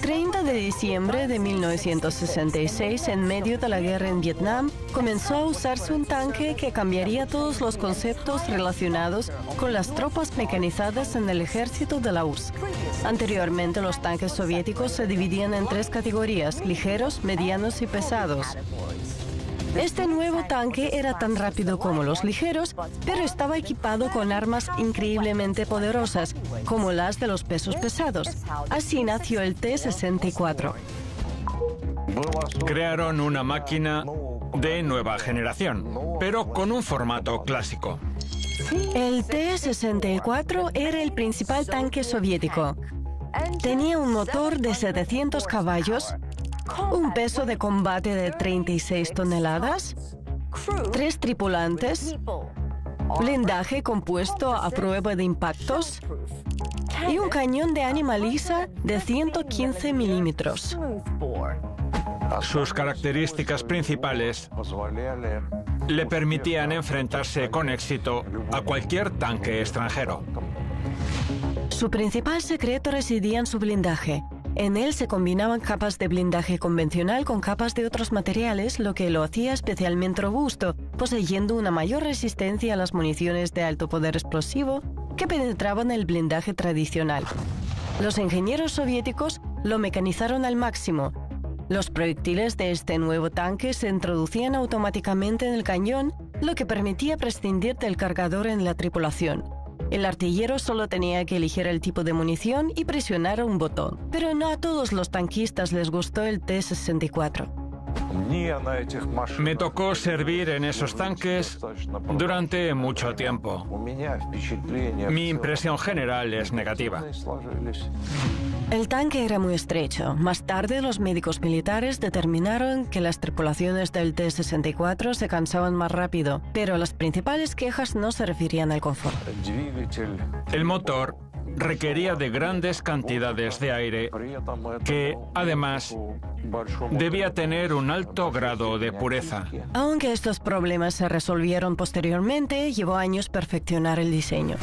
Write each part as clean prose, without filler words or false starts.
30 de diciembre de 1966, en medio de la guerra en Vietnam, comenzó a usarse un tanque que cambiaría todos los conceptos relacionados con las tropas mecanizadas en el ejército de la URSS. Anteriormente, los tanques soviéticos se dividían en tres categorías: ligeros, medianos y pesados. Este nuevo tanque era tan rápido como los ligeros, pero estaba equipado con armas increíblemente poderosas, como las de los pesos pesados. Así nació el T-64. Crearon una máquina de nueva generación, pero con un formato clásico. El T-64 era el principal tanque soviético. Tenía un motor de 700 caballos, un peso de combate de 36 toneladas, 3 tripulantes, blindaje compuesto a prueba de impactos y un cañón de ánima lisa de 115 milímetros. Sus características principales le permitían enfrentarse con éxito a cualquier tanque extranjero. Su principal secreto residía en su blindaje. En él se combinaban capas de blindaje convencional con capas de otros materiales, lo que lo hacía especialmente robusto, poseyendo una mayor resistencia a las municiones de alto poder explosivo que penetraban el blindaje tradicional. Los ingenieros soviéticos lo mecanizaron al máximo. Los proyectiles de este nuevo tanque se introducían automáticamente en el cañón, lo que permitía prescindir del cargador en la tripulación. El artillero solo tenía que elegir el tipo de munición y presionar un botón. Pero no a todos los tanquistas les gustó el T-64. Me tocó servir en esos tanques durante mucho tiempo. Mi impresión general es negativa. El tanque era muy estrecho. Más tarde, los médicos militares determinaron que las tripulaciones del T-64 se cansaban más rápido, pero las principales quejas no se referían al confort. El motor requería de grandes cantidades de aire que, además, debía tener un alto grado de pureza. Aunque estos problemas se resolvieron posteriormente, llevó años perfeccionar el diseño.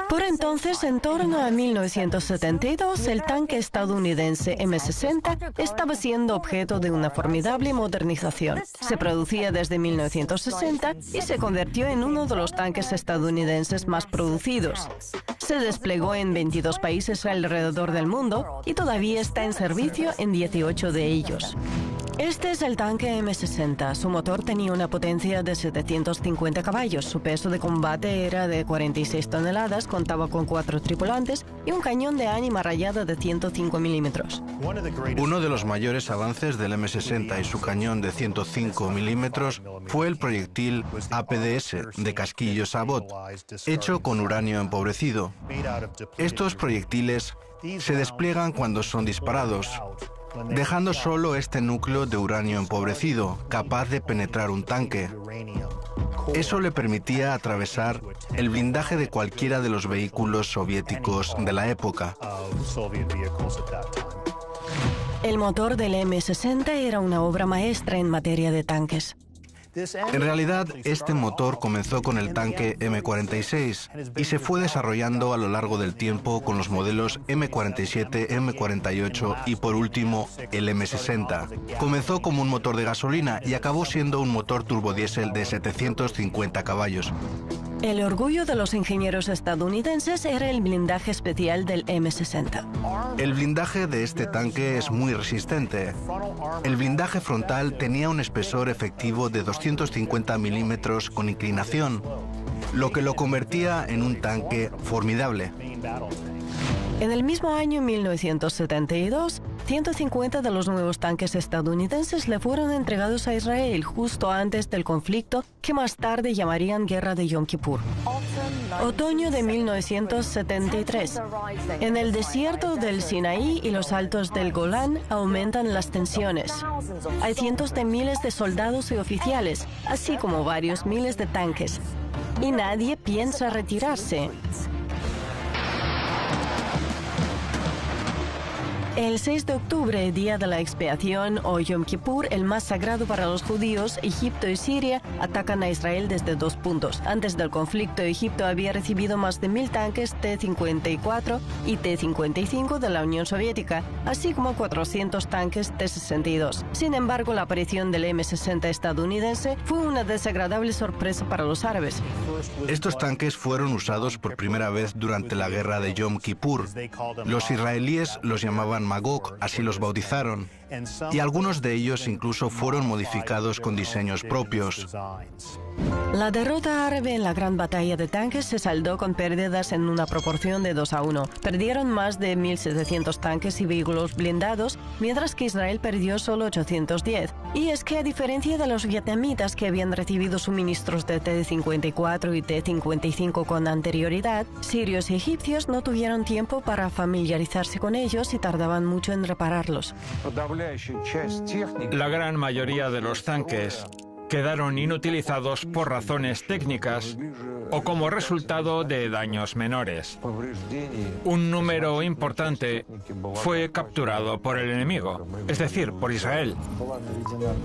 Por entonces, en torno a 1972, el tanque estadounidense M60 estaba siendo objeto de una formidable modernización. Se producía desde 1960 y se convirtió en uno de los tanques estadounidenses más producidos. Se desplegó en 22 países alrededor del mundo y todavía está en servicio en 18 de ellos. Este es el tanque M60. Su motor tenía una potencia de 750 caballos. Su peso de combate era de 46 toneladas, contaba con 4 tripulantes y un cañón de ánima rayada de 105 milímetros. Uno de los mayores avances del M60 y su cañón de 105 milímetros fue el proyectil APDS de casquillo Sabot, hecho con uranio empobrecido. Estos proyectiles se despliegan cuando son disparados, dejando solo este núcleo de uranio empobrecido, capaz de penetrar un tanque. Eso le permitía atravesar el blindaje de cualquiera de los vehículos soviéticos de la época. El motor del M60 era una obra maestra en materia de tanques. En realidad, este motor comenzó con el tanque M46 y se fue desarrollando a lo largo del tiempo con los modelos M47, M48 y por último el M60. Comenzó como un motor de gasolina y acabó siendo un motor turbodiesel de 750 caballos. El orgullo de los ingenieros estadounidenses era el blindaje especial del M60. El blindaje de este tanque es muy resistente. El blindaje frontal tenía un espesor efectivo de 250 milímetros con inclinación, lo que lo convertía en un tanque formidable. En el mismo año, 1972, 150 de los nuevos tanques estadounidenses le fueron entregados a Israel justo antes del conflicto que más tarde llamarían Guerra de Yom Kippur. Otoño de 1973. En el desierto del Sinaí y los altos del Golán aumentan las tensiones. Hay cientos de miles de soldados y oficiales, así como varios miles de tanques. Y nadie piensa retirarse. El 6 de octubre, día de la expiación o Yom Kippur, el más sagrado para los judíos, Egipto y Siria atacan a Israel desde 2 puntos. Antes del conflicto, Egipto había recibido más de 1.000 tanques T-54 y T-55 de la Unión Soviética, así como 400 tanques T-62. Sin embargo, la aparición del M-60 estadounidense fue una desagradable sorpresa para los árabes. Estos tanques fueron usados por primera vez durante la guerra de Yom Kippur. Los israelíes los llamaban Magog, así los bautizaron, y algunos de ellos incluso fueron modificados con diseños propios. La derrota árabe en la gran batalla de tanques se saldó con pérdidas en una proporción de 2-1. Perdieron más de 1.700 tanques y vehículos blindados, mientras que Israel perdió solo 810. Y es que a diferencia de los vietnamitas que habían recibido suministros de T-54 y T-55 con anterioridad, sirios y egipcios no tuvieron tiempo para familiarizarse con ellos y tardaban mucho en repararlos. La gran mayoría de los tanques quedaron inutilizados por razones técnicas o como resultado de daños menores. Un número importante fue capturado por el enemigo, es decir, por Israel.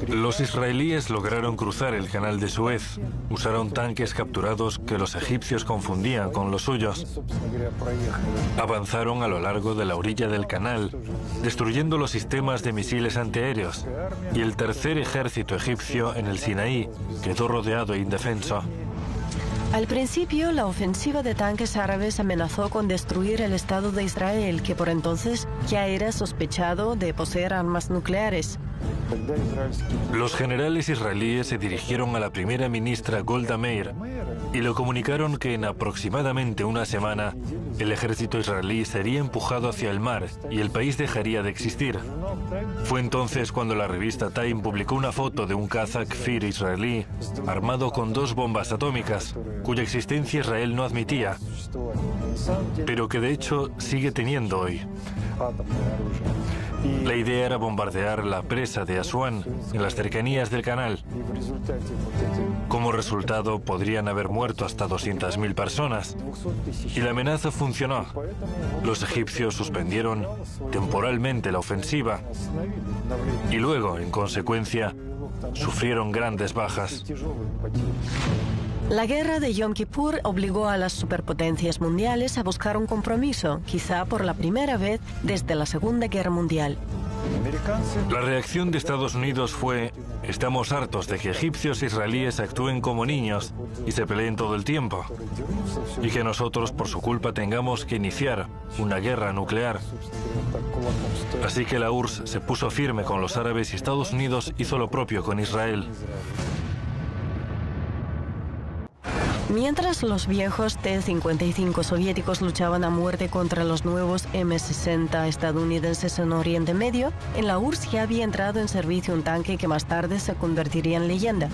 Los israelíes lograron cruzar el canal de Suez. Usaron tanques capturados que los egipcios confundían con los suyos. Avanzaron a lo largo de la orilla del canal, destruyendo los sistemas de misiles antiaéreos, y el tercer ejército egipcio en el Sinaí quedó rodeado e indefenso. Al principio, la ofensiva de tanques árabes amenazó con destruir el Estado de Israel, que por entonces ya era sospechado de poseer armas nucleares. Los generales israelíes se dirigieron a la primera ministra Golda Meir y le comunicaron que en aproximadamente una semana el ejército israelí sería empujado hacia el mar y el país dejaría de existir. Fue entonces cuando la revista Time publicó una foto de un caza Kfir israelí armado con 2 bombas atómicas, cuya existencia Israel no admitía, pero que de hecho sigue teniendo hoy. La idea era bombardear la presa de Asuán, en las cercanías del canal. Como resultado, podrían haber muerto hasta 200.000 personas. Y la amenaza funcionó. Los egipcios suspendieron temporalmente la ofensiva. Y luego, en consecuencia, sufrieron grandes bajas. La guerra de Yom Kippur obligó a las superpotencias mundiales a buscar un compromiso, quizá por la primera vez desde la Segunda Guerra Mundial. La reacción de Estados Unidos fue: estamos hartos de que egipcios e israelíes actúen como niños y se peleen todo el tiempo, y que nosotros por su culpa tengamos que iniciar una guerra nuclear. Así que la URSS se puso firme con los árabes y Estados Unidos hizo lo propio con Israel. Mientras los viejos T-55 soviéticos luchaban a muerte contra los nuevos M-60 estadounidenses en Oriente Medio, en la URSS ya había entrado en servicio un tanque que más tarde se convertiría en leyenda.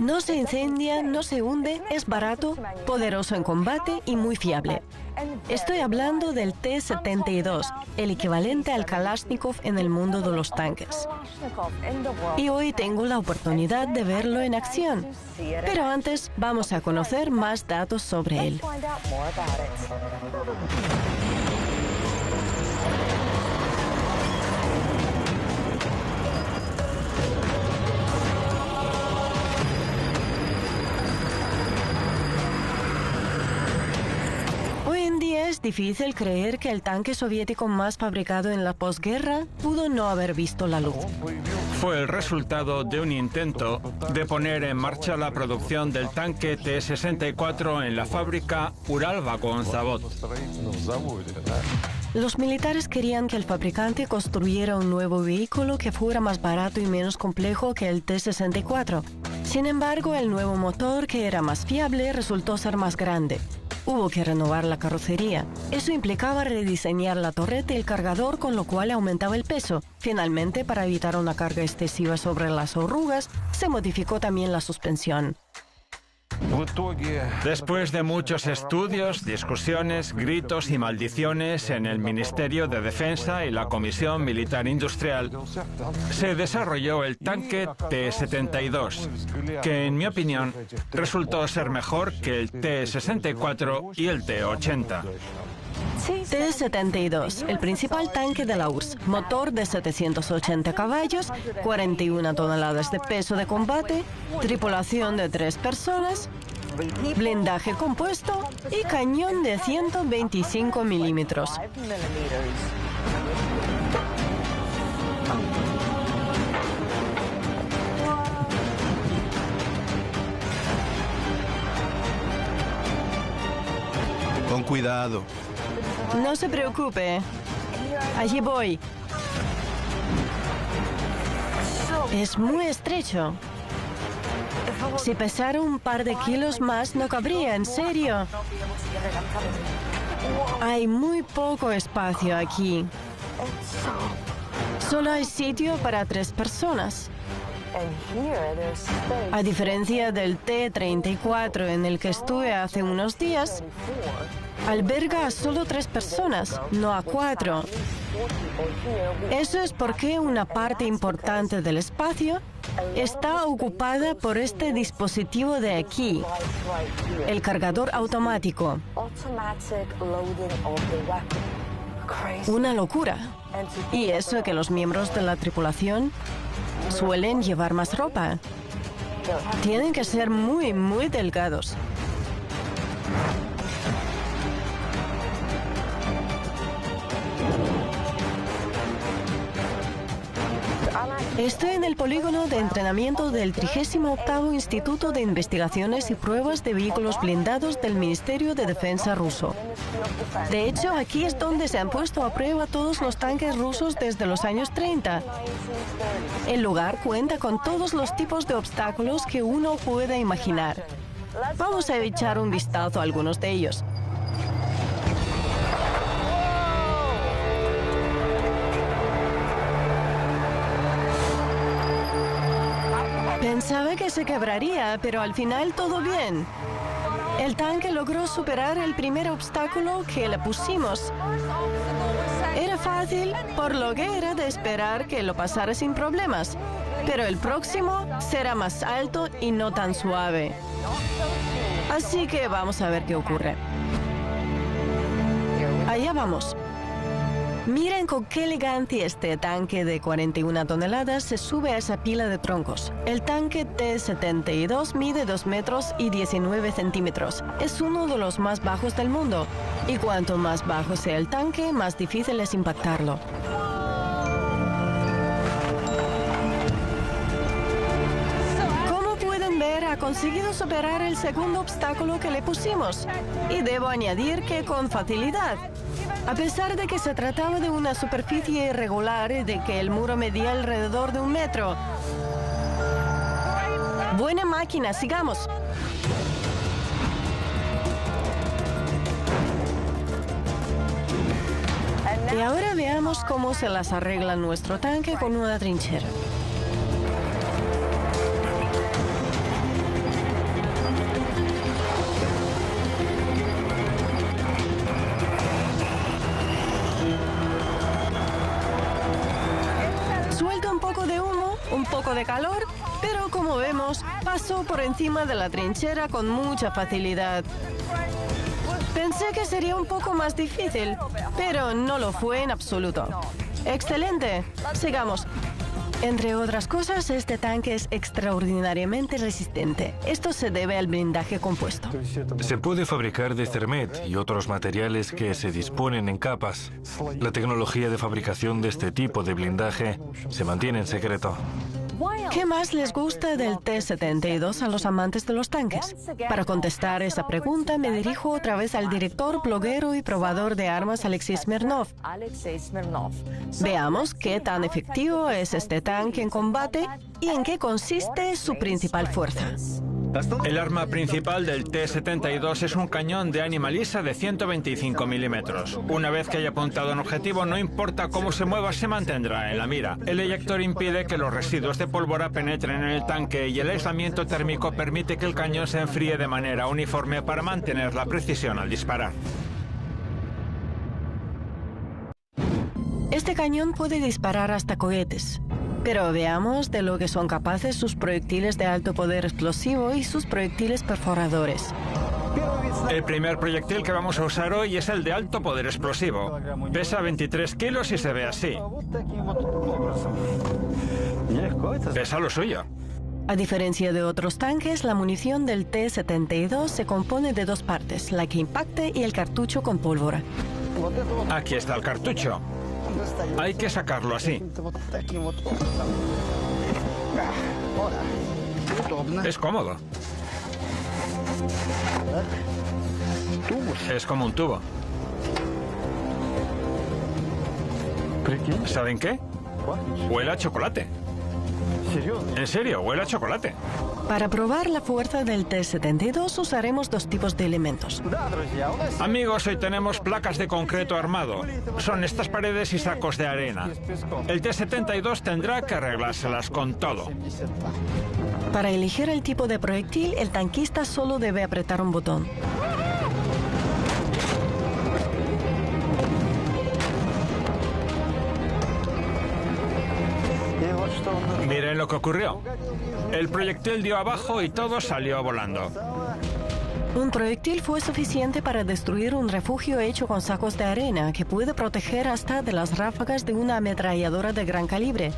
No se incendia, no se hunde, es barato, poderoso en combate y muy fiable. Estoy hablando del T-72, el equivalente al Kalashnikov en el mundo de los tanques. Y hoy tengo la oportunidad de verlo en acción. Pero antes vamos a conocer más datos sobre él. Es difícil creer que el tanque soviético más fabricado en la posguerra pudo no haber visto la luz. Fue el resultado de un intento de poner en marcha la producción del tanque T-64 en la fábrica Uralvagonzavod. Los militares querían que el fabricante construyera un nuevo vehículo que fuera más barato y menos complejo que el T-64. Sin embargo, el nuevo motor, que era más fiable, resultó ser más grande. Hubo que renovar la carrocería. Eso implicaba rediseñar la torreta y el cargador, con lo cual aumentaba el peso. Finalmente, para evitar una carga excesiva sobre las orugas, se modificó también la suspensión. Después de muchos estudios, discusiones, gritos y maldiciones en el Ministerio de Defensa y la Comisión Militar Industrial, se desarrolló el tanque T-72, que en mi opinión resultó ser mejor que el T-64 y el T-80. T-72, el principal tanque de la URSS, motor de 780 caballos, 41 toneladas de peso de combate, tripulación de 3 personas, blindaje compuesto y cañón de 125 milímetros. Con cuidado. No se preocupe. Allí voy. Es muy estrecho. Si pesara un par de kilos más, no cabría, en serio. Hay muy poco espacio aquí. Solo hay sitio para 3 personas. A diferencia del T-34 en el que estuve hace unos días, alberga a solo 3 personas, no a 4. Eso es porque una parte importante del espacio está ocupada por este dispositivo de aquí, el cargador automático. Una locura. Y eso que los miembros de la tripulación suelen llevar más ropa. Tienen que ser muy, muy delgados. Estoy en el polígono de entrenamiento del 38º Instituto de Investigaciones y Pruebas de Vehículos Blindados del Ministerio de Defensa ruso. De hecho, aquí es donde se han puesto a prueba todos los tanques rusos desde los años 30. El lugar cuenta con todos los tipos de obstáculos que uno puede imaginar. Vamos a echar un vistazo a algunos de ellos. Pensaba que se quebraría, pero al final todo bien. El tanque logró superar el primer obstáculo que le pusimos. Era fácil, por lo que era de esperar que lo pasara sin problemas. Pero el próximo será más alto y no tan suave. Así que vamos a ver qué ocurre. Allá vamos. Miren con qué elegancia este tanque de 41 toneladas se sube a esa pila de troncos. El tanque T-72 mide 2 metros y 19 centímetros. Es uno de los más bajos del mundo. Y cuanto más bajo sea el tanque, más difícil es impactarlo. Como pueden ver, ha conseguido superar el segundo obstáculo que le pusimos. Y debo añadir que con facilidad. A pesar de que se trataba de una superficie irregular y de que el muro medía alrededor de 1 metro. Buena máquina, sigamos. Y ahora veamos cómo se las arregla nuestro tanque con una trinchera. Un poco de calor, pero como vemos, pasó por encima de la trinchera con mucha facilidad. Pensé que sería un poco más difícil, pero no lo fue en absoluto. ¡Excelente! Sigamos. Entre otras cosas, este tanque es extraordinariamente resistente. Esto se debe al blindaje compuesto. Se puede fabricar de cermet y otros materiales que se disponen en capas. La tecnología de fabricación de este tipo de blindaje se mantiene en secreto. ¿Qué más les gusta del T-72 a los amantes de los tanques? Para contestar esa pregunta, me dirijo otra vez al director, bloguero y probador de armas Alexei Smirnov. Veamos qué tan efectivo es este tanque en combate y en qué consiste su principal fuerza. El arma principal del T-72 es un cañón de ánima lisa de 125 milímetros. Una vez que haya apuntado un objetivo, no importa cómo se mueva, se mantendrá en la mira. El eyector impide que los residuos de pólvora penetren en el tanque y el aislamiento térmico permite que el cañón se enfríe de manera uniforme para mantener la precisión al disparar. Este cañón puede disparar hasta cohetes. Pero veamos de lo que son capaces sus proyectiles de alto poder explosivo y sus proyectiles perforadores. El primer proyectil que vamos a usar hoy es el de alto poder explosivo. Pesa 23 kilos y se ve así. Pesa lo suyo. A diferencia de otros tanques, la munición del T-72 se compone de dos partes, la que impacte y el cartucho con pólvora. Aquí está el cartucho. Hay que sacarlo así. Es cómodo. Es como un tubo. ¿Saben qué? Huele a chocolate. En serio, huele a chocolate. Para probar la fuerza del T-72 usaremos dos tipos de elementos. Amigos, hoy tenemos placas de concreto armado. Son estas paredes y sacos de arena. El T-72 tendrá que arreglárselas con todo. Para elegir el tipo de proyectil, el tanquista solo debe apretar un botón. Miren lo que ocurrió. El proyectil dio abajo y todo salió volando. Un proyectil fue suficiente para destruir un refugio hecho con sacos de arena que puede proteger hasta de las ráfagas de una ametralladora de gran calibre.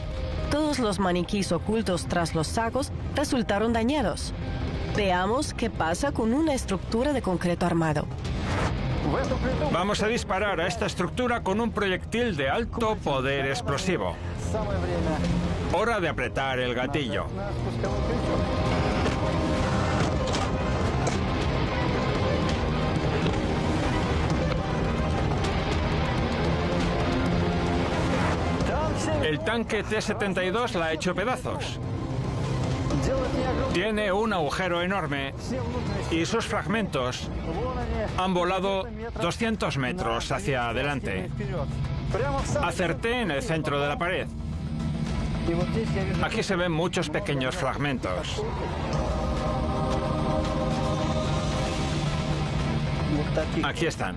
Todos los maniquís ocultos tras los sacos resultaron dañados. Veamos qué pasa con una estructura de concreto armado. Vamos a disparar a esta estructura con un proyectil de alto poder explosivo. Hora de apretar el gatillo. El tanque T-72 la ha hecho pedazos. Tiene un agujero enorme y sus fragmentos han volado 200 metros hacia adelante. Acerté en el centro de la pared. Aquí se ven muchos pequeños fragmentos. Aquí están.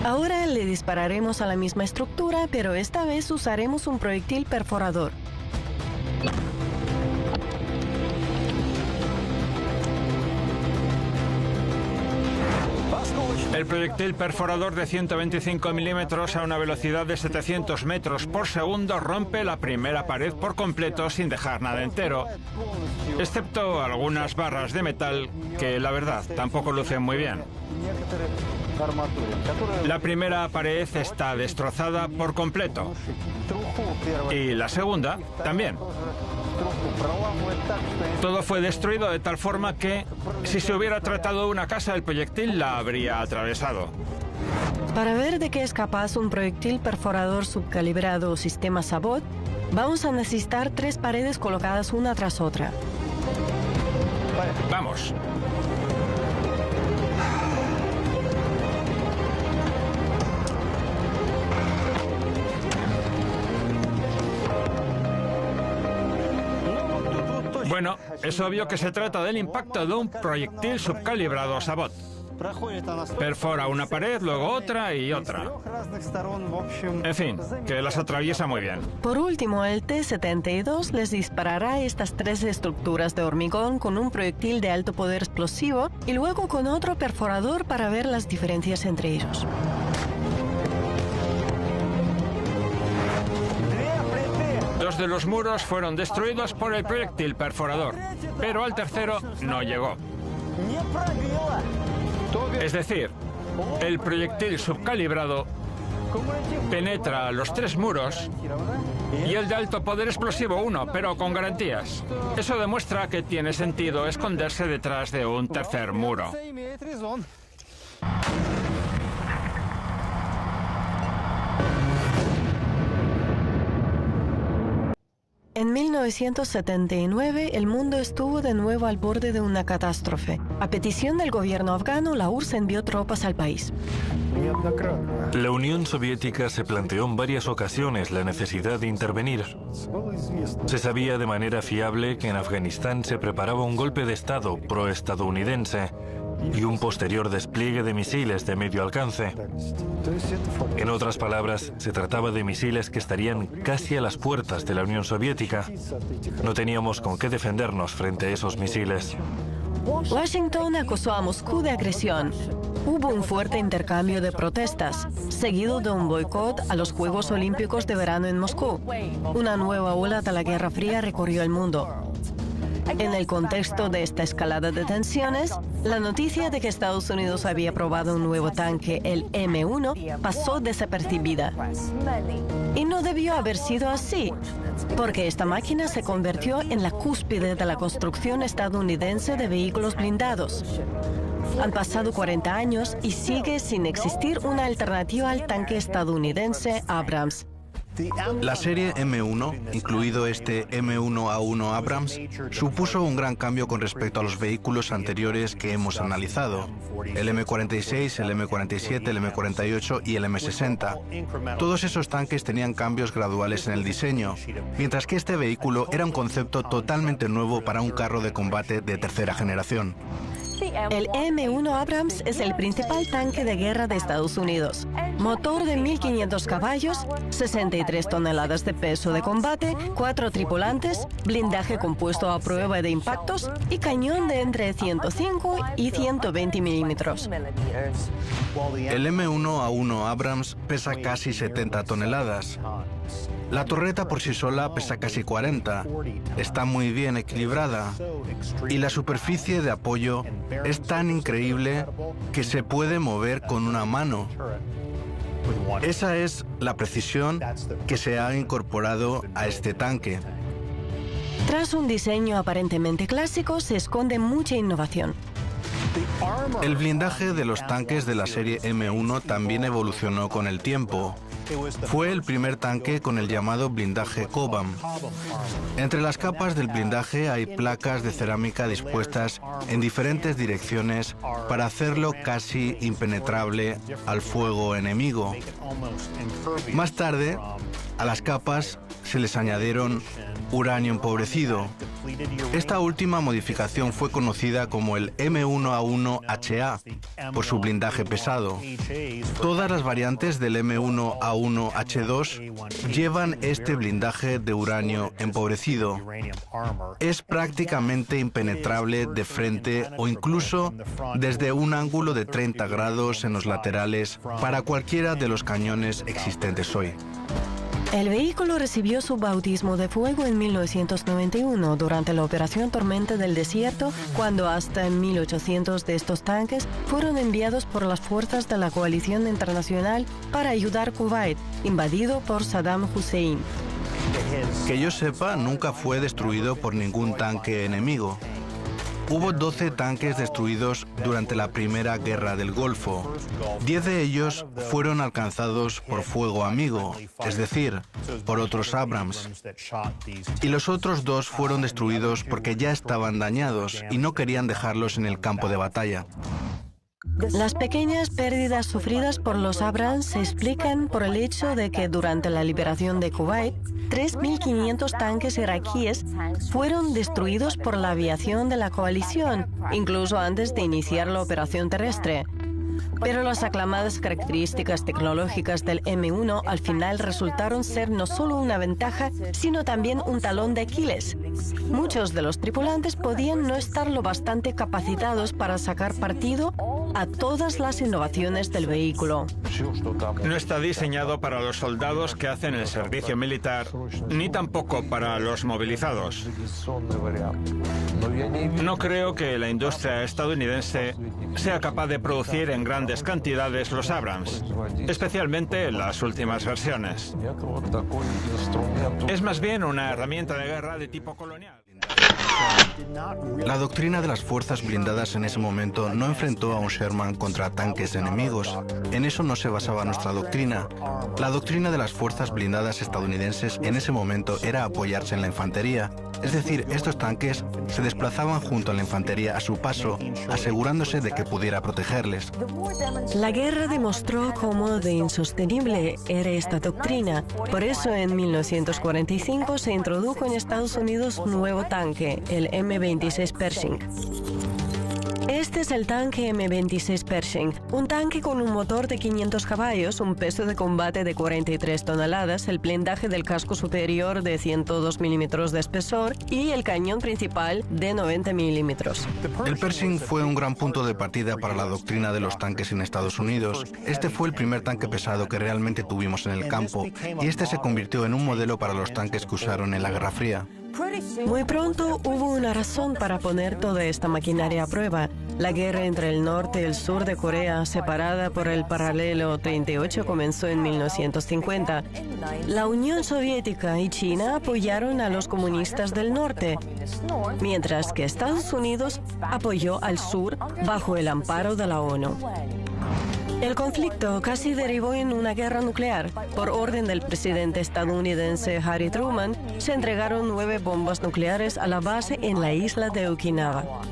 Ahora le dispararemos a la misma estructura, pero esta vez usaremos un proyectil perforador. El proyectil perforador de 125 milímetros a una velocidad de 700 metros por segundo rompe la primera pared por completo sin dejar nada entero, excepto algunas barras de metal que, la verdad, tampoco lucen muy bien. La primera pared está destrozada por completo. Y la segunda también. Todo fue destruido de tal forma que, si se hubiera tratado de una casa, el proyectil la habría atravesado. Para ver de qué es capaz un proyectil perforador subcalibrado o sistema Sabot, vamos a necesitar 3 paredes colocadas una tras otra. Vamos. Bueno, es obvio que se trata del impacto de un proyectil subcalibrado Sabot. Perfora una pared, luego otra y otra. En fin, que las atraviesa muy bien. Por último, el T-72 les disparará estas 3 estructuras de hormigón con un proyectil de alto poder explosivo y luego con otro perforador para ver las diferencias entre ellos. Dos de los muros fueron destruidos por el proyectil perforador, pero al tercero no llegó. Es decir, el proyectil subcalibrado penetra los 3 muros y el de alto poder explosivo 1, pero con garantías. Eso demuestra que tiene sentido esconderse detrás de un tercer muro. En 1979, el mundo estuvo de nuevo al borde de una catástrofe. A petición del gobierno afgano, la URSS envió tropas al país. La Unión Soviética se planteó en varias ocasiones la necesidad de intervenir. Se sabía de manera fiable que en Afganistán se preparaba un golpe de Estado proestadounidense y un posterior despliegue de misiles de medio alcance. En otras palabras, se trataba de misiles que estarían casi a las puertas de la Unión Soviética. No teníamos con qué defendernos frente a esos misiles. Washington acusó a Moscú de agresión. Hubo un fuerte intercambio de protestas, seguido de un boicot a los Juegos Olímpicos de verano en Moscú. Una nueva ola de la Guerra Fría recorrió el mundo. En el contexto de esta escalada de tensiones, la noticia de que Estados Unidos había probado un nuevo tanque, el M1, pasó desapercibida. Y no debió haber sido así, porque esta máquina se convirtió en la cúspide de la construcción estadounidense de vehículos blindados. Han pasado 40 años y sigue sin existir una alternativa al tanque estadounidense Abrams. La serie M1, incluido este M1A1 Abrams, supuso un gran cambio con respecto a los vehículos anteriores que hemos analizado, el M46, el M47, el M48 y el M60. Todos esos tanques tenían cambios graduales en el diseño, mientras que este vehículo era un concepto totalmente nuevo para un carro de combate de tercera generación. El M1 Abrams es el principal tanque de guerra de Estados Unidos. Motor de 1.500 caballos, 63 toneladas de peso de combate, 4 tripulantes, blindaje compuesto a prueba de impactos y cañón de entre 105 y 120 milímetros. El M1A1 Abrams pesa casi 70 toneladas. La torreta por sí sola pesa casi 40, está muy bien equilibrada y la superficie de apoyo es tan increíble que se puede mover con una mano. Esa es la precisión que se ha incorporado a este tanque. Tras un diseño aparentemente clásico se esconde mucha innovación. El blindaje de los tanques de la serie M1 también evolucionó con el tiempo. Fue el primer tanque con el llamado blindaje Cobham. Entre las capas del blindaje hay placas de cerámica dispuestas en diferentes direcciones para hacerlo casi impenetrable al fuego enemigo. Más tarde, a las capas se les añadieron uranio empobrecido. Esta última modificación fue conocida como el M1A1HA por su blindaje pesado. Todas las variantes del M1A1H2 llevan este blindaje de uranio empobrecido. Es prácticamente impenetrable de frente o incluso desde un ángulo de 30 grados en los laterales para cualquiera de los cañones existentes hoy. El vehículo recibió su bautismo de fuego en 1991 durante la Operación Tormenta del Desierto, cuando hasta 1.800 de estos tanques fueron enviados por las fuerzas de la coalición internacional para ayudar a Kuwait, invadido por Saddam Hussein. Que yo sepa, nunca fue destruido por ningún tanque enemigo. Hubo 12 tanques destruidos durante la Primera Guerra del Golfo. 10 de ellos fueron alcanzados por fuego amigo, es decir, por otros Abrams. Y los otros 2 fueron destruidos porque ya estaban dañados y no querían dejarlos en el campo de batalla. Las pequeñas pérdidas sufridas por los Abrams se explican por el hecho de que durante la liberación de Kuwait, 3.500 tanques iraquíes fueron destruidos por la aviación de la coalición, incluso antes de iniciar la operación terrestre. Pero las aclamadas características tecnológicas del M1 al final resultaron ser no solo una ventaja, sino también un talón de Aquiles. Muchos de los tripulantes podían no estar lo bastante capacitados para sacar partido a todas las innovaciones del vehículo. No está diseñado para los soldados que hacen el servicio militar, ni tampoco para los movilizados. No creo que la industria estadounidense sea capaz de producir en grandes cantidades los Abrams, especialmente las últimas versiones. Es más bien una herramienta de guerra de tipo colonial. La doctrina de las fuerzas blindadas en ese momento no enfrentó a un Sherman contra tanques enemigos. En eso no se basaba nuestra doctrina. La doctrina de las fuerzas blindadas estadounidenses en ese momento era apoyarse en la infantería. Es decir, estos tanques se desplazaban junto a la infantería a su paso, asegurándose de que pudiera protegerles. La guerra demostró cómo de insostenible era esta doctrina. Por eso en 1945 se introdujo en Estados Unidos un nuevo tanque, el M26 Pershing. Este es el tanque M26 Pershing, un tanque con un motor de 500 caballos, un peso de combate de 43 toneladas, el blindaje del casco superior de 102 milímetros de espesor y el cañón principal de 90 milímetros. El Pershing fue un gran punto de partida para la doctrina de los tanques en Estados Unidos. Este fue el primer tanque pesado que realmente tuvimos en el campo y este se convirtió en un modelo para los tanques que usaron en la Guerra Fría. Muy pronto hubo una razón para poner toda esta maquinaria a prueba. La guerra entre el norte y el sur de Corea, separada por el paralelo 38, comenzó en 1950. La Unión Soviética y China apoyaron a los comunistas del norte, mientras que Estados Unidos apoyó al sur bajo el amparo de la ONU. El conflicto casi derivó en una guerra nuclear. Por orden del presidente estadounidense Harry Truman, se entregaron 9 bombas nucleares a la base en la isla de Okinawa.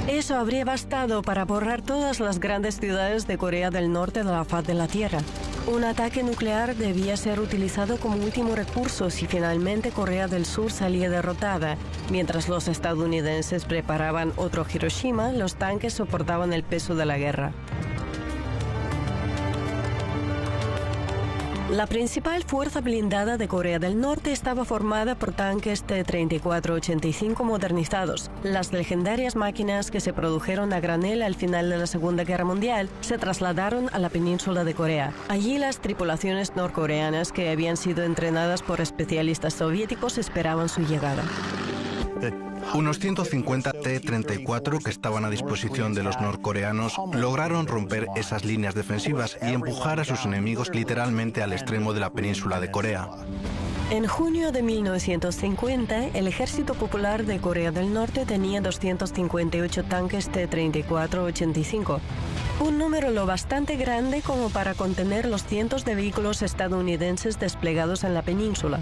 Eso habría bastado para borrar todas las grandes ciudades de Corea del Norte de la faz de la Tierra. Un ataque nuclear debía ser utilizado como último recurso si finalmente Corea del Sur salía derrotada. Mientras los estadounidenses preparaban otro Hiroshima, los tanques soportaban el peso de la guerra. La principal fuerza blindada de Corea del Norte estaba formada por tanques T-34-85 modernizados. Las legendarias máquinas que se produjeron a granel al final de la Segunda Guerra Mundial se trasladaron a la península de Corea. Allí las tripulaciones norcoreanas que habían sido entrenadas por especialistas soviéticos esperaban su llegada. Unos 150 T-34 que estaban a disposición de los norcoreanos lograron romper esas líneas defensivas y empujar a sus enemigos literalmente al extremo de la península de Corea. En junio de 1950, el Ejército Popular de Corea del Norte tenía 258 tanques T-34-85, un número lo bastante grande como para contener los cientos de vehículos estadounidenses desplegados en la península.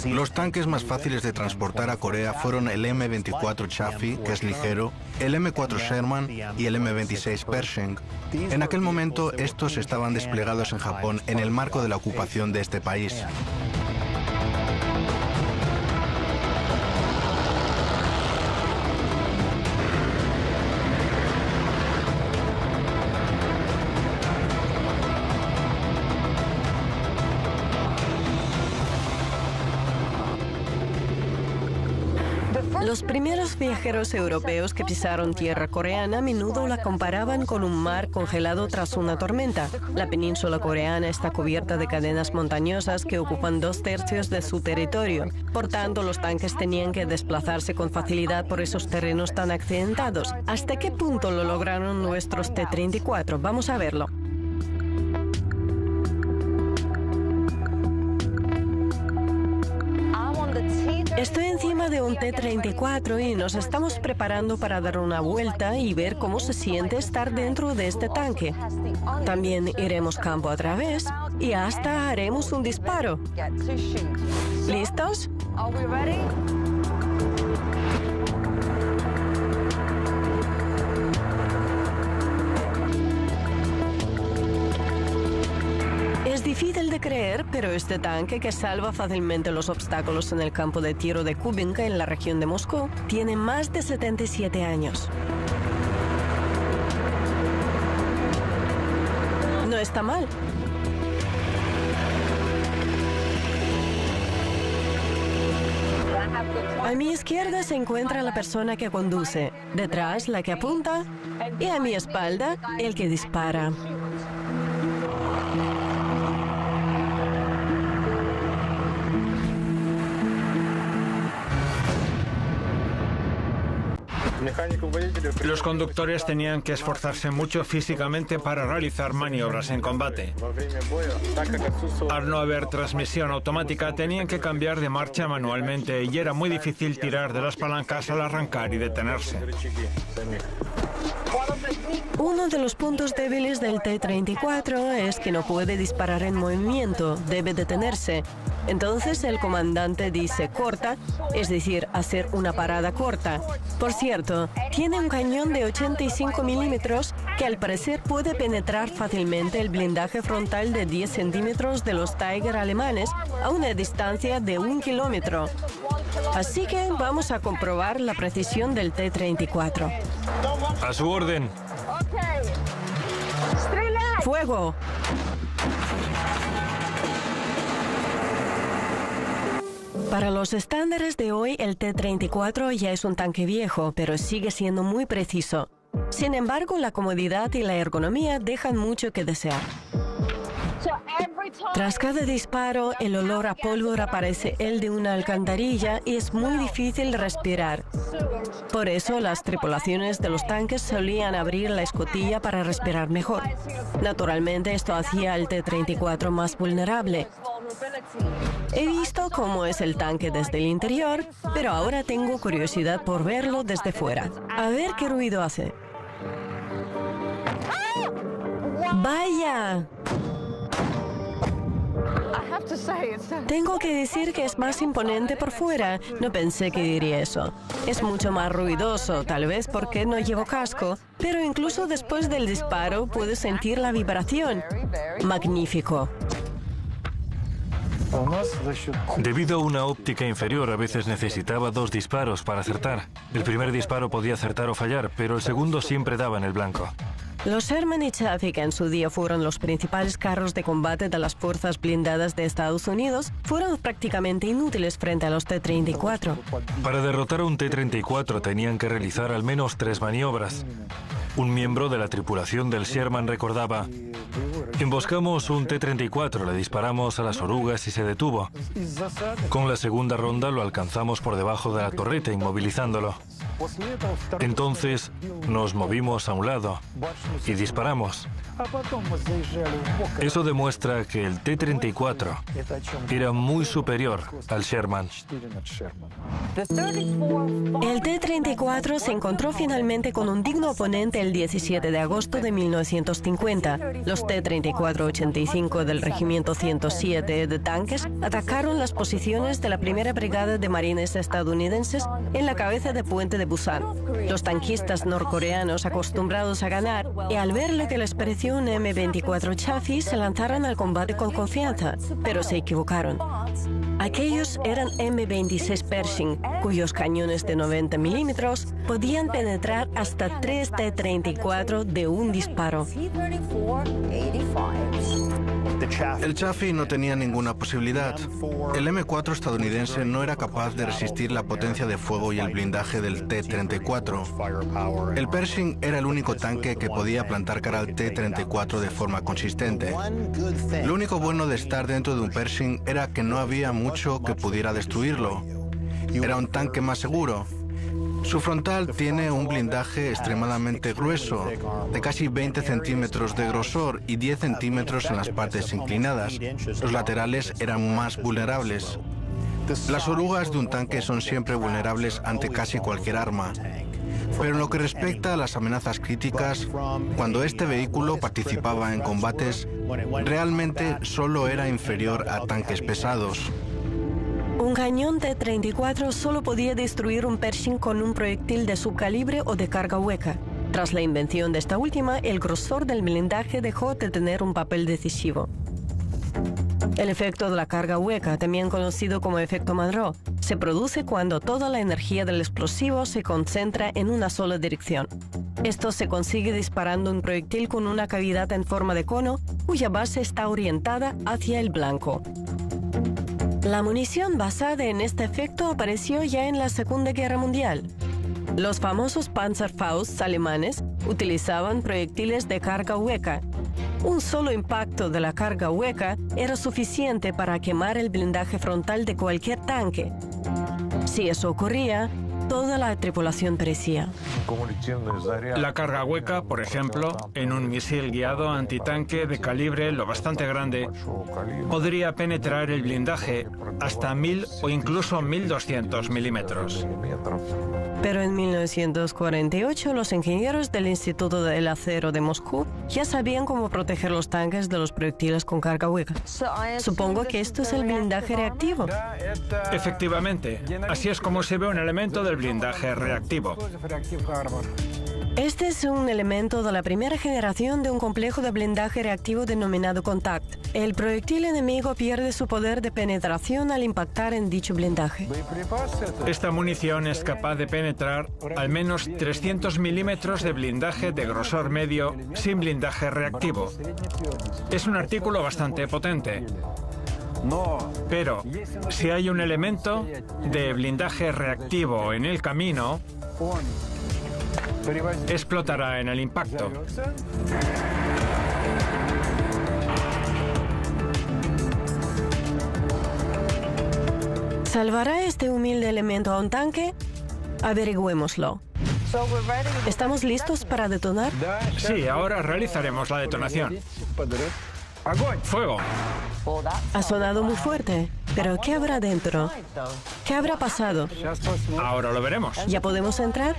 Los tanques más fáciles de transportar a Corea fueron el M24 Chaffee, que es ligero, el M4 Sherman y el M26 Pershing. En aquel momento, estos estaban desplegados en Japón en el marco de la ocupación de este país. Los primeros viajeros europeos que pisaron tierra coreana a menudo la comparaban con un mar congelado tras una tormenta. La península coreana está cubierta de cadenas montañosas que ocupan 2/3 de su territorio. Por tanto, los tanques tenían que desplazarse con facilidad por esos terrenos tan accidentados. ¿Hasta qué punto lo lograron nuestros T-34? Vamos a verlo. Estoy encima de un T-34 y nos estamos preparando para dar una vuelta y ver cómo se siente estar dentro de este tanque. También iremos campo a través y hasta haremos un disparo. ¿Listos? Es difícil de creer, pero este tanque, que salva fácilmente los obstáculos en el campo de tiro de Kubinka en la región de Moscú, tiene más de 77 años. No está mal. A mi izquierda se encuentra la persona que conduce, detrás la que apunta y a mi espalda el que dispara. Los conductores tenían que esforzarse mucho físicamente para realizar maniobras en combate. Al no haber transmisión automática, tenían que cambiar de marcha manualmente y era muy difícil tirar de las palancas al arrancar y detenerse. Uno de los puntos débiles del T-34 es que no puede disparar en movimiento, debe detenerse. Entonces el comandante dice corta, es decir, hacer una parada corta. Por cierto, tiene un cañón de 85 milímetros que al parecer puede penetrar fácilmente el blindaje frontal de 10 centímetros de los Tiger alemanes a una distancia de 1 kilómetro. Así que vamos a comprobar la precisión del T-34. A su orden. ¡Fuego! Para los estándares de hoy, el T-34 ya es un tanque viejo, pero sigue siendo muy preciso. Sin embargo, la comodidad y la ergonomía dejan mucho que desear. Tras cada disparo, el olor a pólvora parece el de una alcantarilla y es muy difícil respirar. Por eso, las tripulaciones de los tanques solían abrir la escotilla para respirar mejor. Naturalmente, esto hacía al T-34 más vulnerable. He visto cómo es el tanque desde el interior, pero ahora tengo curiosidad por verlo desde fuera. A ver qué ruido hace. ¡Vaya! Tengo que decir que es más imponente por fuera. No pensé que diría eso. Es mucho más ruidoso, tal vez porque no llevo casco, pero incluso después del disparo puedo sentir la vibración. Magnífico. Debido a una óptica inferior, a veces necesitaba 2 disparos para acertar. El primer disparo podía acertar o fallar, pero el segundo siempre daba en el blanco. Los Sherman y Chaffee, que en su día fueron los principales carros de combate de las fuerzas blindadas de Estados Unidos, fueron prácticamente inútiles frente a los T-34. Para derrotar a un T-34 tenían que realizar al menos 3 maniobras. Un miembro de la tripulación del Sherman recordaba: emboscamos un T-34, le disparamos a las orugas y se detuvo. Con la segunda ronda lo alcanzamos por debajo de la torreta, inmovilizándolo. Entonces nos movimos a un lado y disparamos. Eso demuestra que el T-34 era muy superior al Sherman. El T-34 se encontró finalmente con un digno oponente el 17 de agosto de 1950. Los T-34-85 del Regimiento 107 de tanques atacaron las posiciones de la Primera Brigada de Marines estadounidenses en la cabeza de puente de Busan. Los tanquistas norcoreanos, acostumbrados a ganar, y al ver lo que les pareció un M-24 Chaffee, se lanzaron al combate con confianza, pero se equivocaron. Aquellos eran M-26 Pershing, cuyos cañones de 90 milímetros podían penetrar hasta 3 T-34 de un disparo. El Chaffee no tenía ninguna posibilidad. El M4 estadounidense no era capaz de resistir la potencia de fuego y el blindaje del T-34. El Pershing era el único tanque que podía plantar cara al T-34 de forma consistente. Lo único bueno de estar dentro de un Pershing era que no había mucho que pudiera destruirlo. Era un tanque más seguro. Su frontal tiene un blindaje extremadamente grueso, de casi 20 centímetros de grosor y 10 centímetros en las partes inclinadas. Los laterales eran más vulnerables. Las orugas de un tanque son siempre vulnerables ante casi cualquier arma. Pero en lo que respecta a las amenazas críticas, cuando este vehículo participaba en combates, realmente solo era inferior a tanques pesados. Un cañón T-34 solo podía destruir un Pershing con un proyectil de subcalibre o de carga hueca. Tras la invención de esta última, el grosor del blindaje dejó de tener un papel decisivo. El efecto de la carga hueca, también conocido como efecto Monroe, se produce cuando toda la energía del explosivo se concentra en una sola dirección. Esto se consigue disparando un proyectil con una cavidad en forma de cono cuya base está orientada hacia el blanco. La munición basada en este efecto apareció ya en la Segunda Guerra Mundial. Los famosos Panzerfaust alemanes utilizaban proyectiles de carga hueca. Un solo impacto de la carga hueca era suficiente para quemar el blindaje frontal de cualquier tanque. Si eso ocurría, toda la tripulación perecía. La carga hueca, por ejemplo, en un misil guiado antitanque de calibre lo bastante grande, podría penetrar el blindaje hasta 1000 o incluso 1200 milímetros. Pero en 1948 los ingenieros del Instituto del Acero de Moscú ya sabían cómo proteger los tanques de los proyectiles con carga hueca. Supongo que esto es el blindaje reactivo. Efectivamente, así es como se ve un elemento del blindaje reactivo. Este es un elemento de la primera generación de un complejo de blindaje reactivo denominado Contact. El proyectil enemigo pierde su poder de penetración al impactar en dicho blindaje. Esta munición es capaz de penetrar al menos 300 milímetros de blindaje de grosor medio sin blindaje reactivo. Es un artículo bastante potente. Pero si hay un elemento de blindaje reactivo en el camino, explotará en el impacto. ¿Salvará este humilde elemento a un tanque? Averigüémoslo. ¿Estamos listos para detonar? Sí, ahora realizaremos la detonación. ¡Fuego! Ha sonado muy fuerte. ¿Pero qué habrá dentro? ¿Qué habrá pasado? Ahora lo veremos. ¿Ya podemos entrar?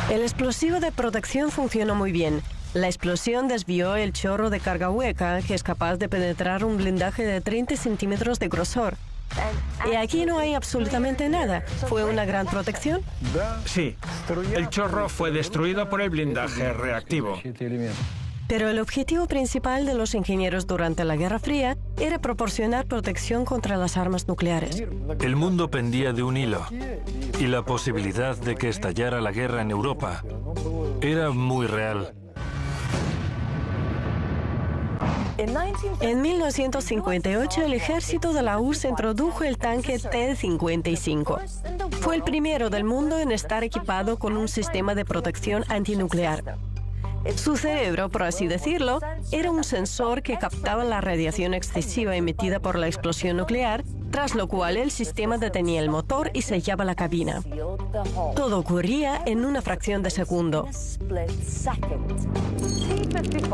El explosivo de protección funcionó muy bien. La explosión desvió el chorro de carga hueca, que es capaz de penetrar un blindaje de 30 centímetros de grosor. Y aquí no hay absolutamente nada. ¿Fue una gran protección? Sí, el chorro fue destruido por el blindaje reactivo. Pero el objetivo principal de los ingenieros durante la Guerra Fría era proporcionar protección contra las armas nucleares. El mundo pendía de un hilo, y la posibilidad de que estallara la guerra en Europa era muy real. En 1958, el ejército de la URSS introdujo el tanque T-55. Fue el primero del mundo en estar equipado con un sistema de protección antinuclear. Su cerebro, por así decirlo, era un sensor que captaba la radiación excesiva emitida por la explosión nuclear, tras lo cual el sistema detenía el motor y sellaba la cabina. Todo ocurría en una fracción de segundo.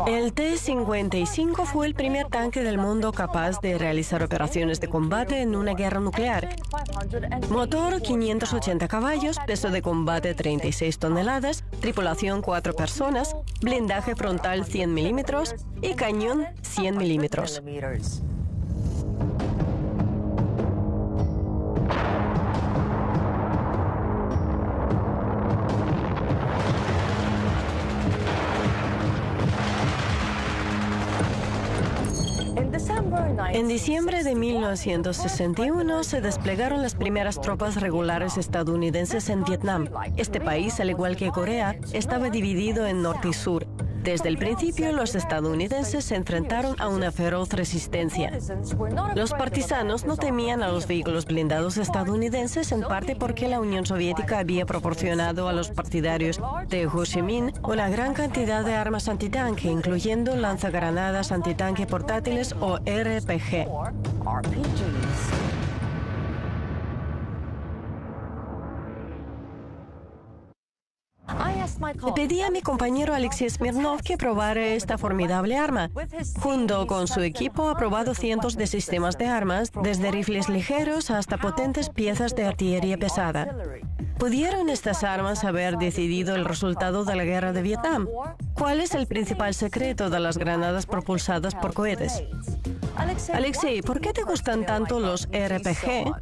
El T-55 fue el primer tanque del mundo capaz de realizar operaciones de combate en una guerra nuclear. Motor 580 caballos, peso de combate 36 toneladas, tripulación 4 personas, blindaje frontal 100 milímetros y cañón 100 milímetros. En diciembre de 1961 se desplegaron las primeras tropas regulares estadounidenses en Vietnam. Este país, al igual que Corea, estaba dividido en norte y sur. Desde el principio, los estadounidenses se enfrentaron a una feroz resistencia. Los partisanos no temían a los vehículos blindados estadounidenses, en parte porque la Unión Soviética había proporcionado a los partidarios de Ho Chi Minh una gran cantidad de armas antitanque, incluyendo lanzagranadas antitanque portátiles o RPG. Le pedí a mi compañero Alexei Smirnov que probara esta formidable arma. Junto con su equipo ha probado cientos de sistemas de armas, desde rifles ligeros hasta potentes piezas de artillería pesada. ¿Pudieron estas armas haber decidido el resultado de la guerra de Vietnam? ¿Cuál es el principal secreto de las granadas propulsadas por cohetes? Alexei, ¿por qué te gustan tanto los RPG?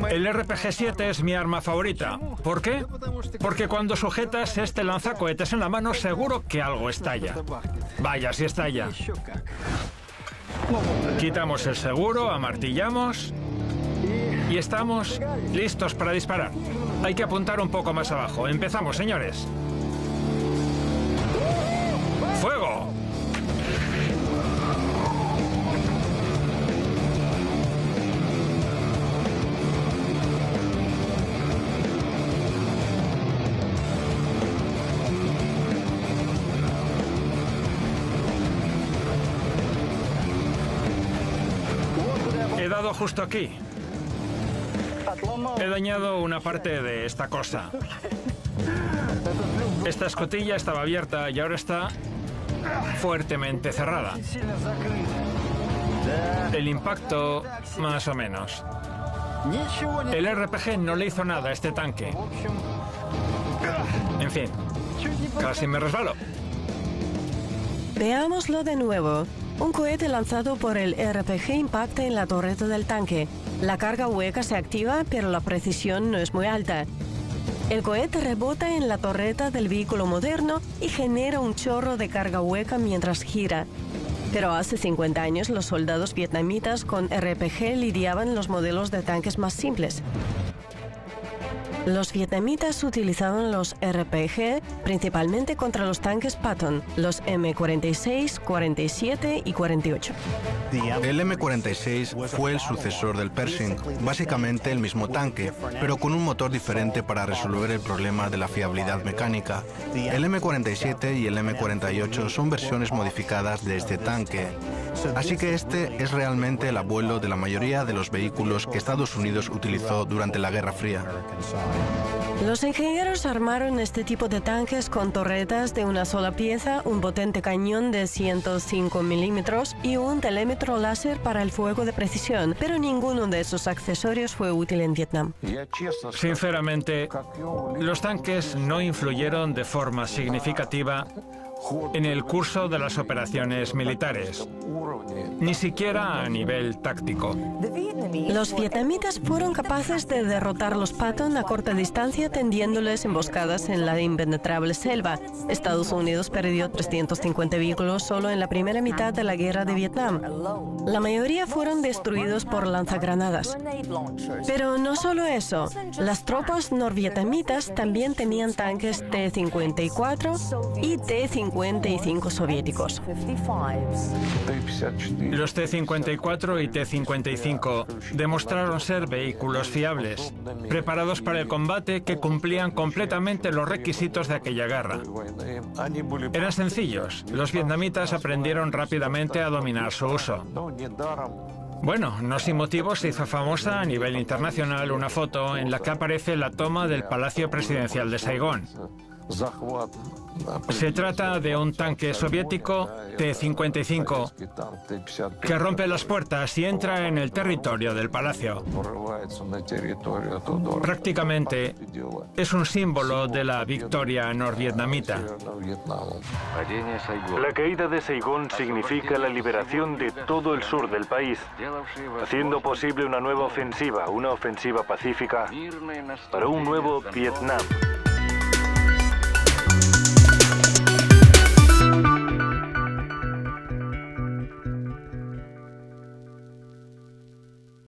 El RPG-7 es mi arma favorita. ¿Por qué? Porque cuando sujetas este lanzacohetes en la mano, seguro que algo estalla. Vaya, si estalla. Quitamos el seguro, amartillamos y estamos listos para disparar. Hay que apuntar un poco más abajo. Empezamos, señores. ¡Fuego! he dado justo aquí. He dañado una parte de esta cosa. Esta escotilla estaba abierta y ahora está fuertemente cerrada. El impacto, más o menos. El RPG no le hizo nada a este tanque. En fin, casi me resbalo. Veámoslo de nuevo. Un cohete lanzado por el RPG impacta en la torreta del tanque. La carga hueca se activa, pero la precisión no es muy alta. El cohete rebota en la torreta del vehículo moderno y genera un chorro de carga hueca mientras gira. Pero hace 50 años los soldados vietnamitas con RPG lidiaban los modelos de tanques más simples. Los vietnamitas utilizaban los RPG principalmente contra los tanques Patton, los M46, 47 y 48. El M46 fue el sucesor del Pershing, básicamente el mismo tanque, pero con un motor diferente para resolver el problema de la fiabilidad mecánica. El M47 y el M48 son versiones modificadas de este tanque. Así que este es realmente el abuelo de la mayoría de los vehículos que Estados Unidos utilizó durante la Guerra Fría. Los ingenieros armaron este tipo de tanques con torretas de una sola pieza, un potente cañón de 105 milímetros y un telémetro láser para el fuego de precisión, pero ninguno de esos accesorios fue útil en Vietnam. Sinceramente, los tanques no influyeron de forma significativa en el curso de las operaciones militares, ni siquiera a nivel táctico. Los vietnamitas fueron capaces de derrotar los Patton a corta distancia tendiéndoles emboscadas en la impenetrable selva. Estados Unidos perdió 350 vehículos solo en la primera mitad de la guerra de Vietnam. La mayoría fueron destruidos por lanzagranadas. Pero no solo eso, las tropas norvietnamitas también tenían tanques T-54 y T-55 soviéticos. Los T-54 y T-55 demostraron ser vehículos fiables, preparados para el combate que cumplían completamente los requisitos de aquella guerra. Eran sencillos. Los vietnamitas aprendieron rápidamente a dominar su uso. Bueno, no sin motivo se hizo famosa a nivel internacional una foto en la que aparece la toma del Palacio Presidencial de Saigón. Se trata de un tanque soviético T-55 que rompe las puertas y entra en el territorio del palacio. Prácticamente es un símbolo de la victoria norvietnamita. La caída de Saigón significa la liberación de todo el sur del país, haciendo posible una nueva ofensiva, una ofensiva pacífica para un nuevo Vietnam.